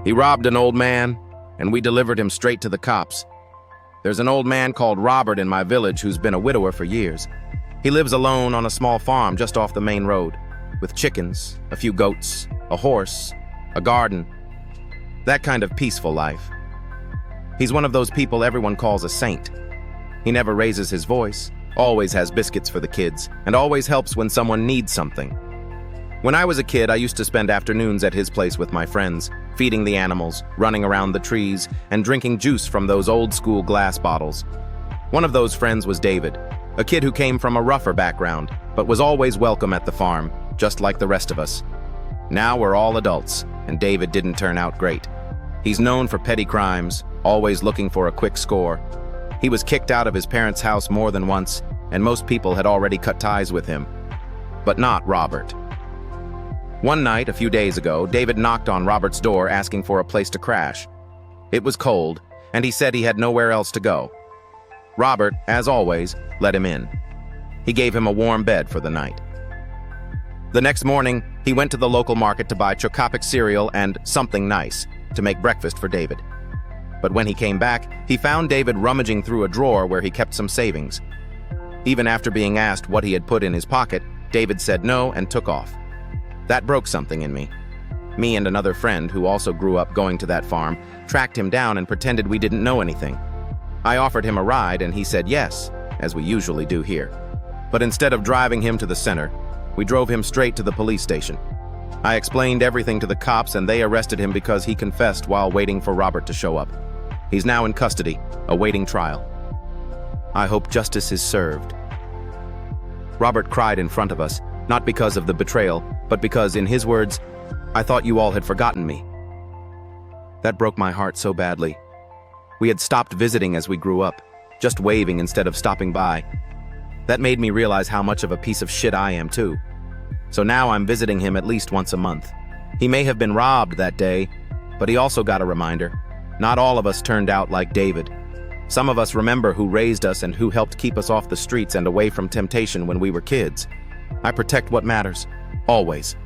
He robbed an old man, and we delivered him straight to the cops. There's an old man called Robert in my village who's been a widower for years. He lives alone on a small farm just off the main road, with chickens, a few goats, a horse, a garden. That kind of peaceful life. He's one of those people everyone calls a saint. He never raises his voice, always has biscuits for the kids, and always helps when someone needs something. When I was a kid, I used to spend afternoons at his place with my friends, feeding the animals, running around the trees, and drinking juice from those old-school glass bottles. One of those friends was David, a kid who came from a rougher background, but was always welcome at the farm, just like the rest of us. Now we're all adults, and David didn't turn out great. He's known for petty crimes, always looking for a quick score. He was kicked out of his parents' house more than once, and most people had already cut ties with him. But not Robert. One night, a few days ago, David knocked on Robert's door asking for a place to crash. It was cold, and he said he had nowhere else to go. Robert, as always, let him in. He gave him a warm bed for the night. The next morning, he went to the local market to buy Chocapic cereal and something nice to make breakfast for David. But when he came back, he found David rummaging through a drawer where he kept some savings. Even after being asked what he had put in his pocket, David said no and took off. That broke something in me. Me and another friend, who also grew up going to that farm, tracked him down and pretended we didn't know anything. I offered him a ride and he said yes, as we usually do here. But instead of driving him to the center, we drove him straight to the police station. I explained everything to the cops and they arrested him because he confessed while waiting for Robert to show up. He's now in custody, awaiting trial. I hope justice is served. Robert cried in front of us, not because of the betrayal, but because, in his words, I thought you all had forgotten me. That broke my heart so badly. We had stopped visiting as we grew up, just waving instead of stopping by. That made me realize how much of a piece of shit I am too. So now I'm visiting him at least once a month. He may have been robbed that day, but he also got a reminder. Not all of us turned out like David. Some of us remember who raised us and who helped keep us off the streets and away from temptation when we were kids. I protect what matters, always.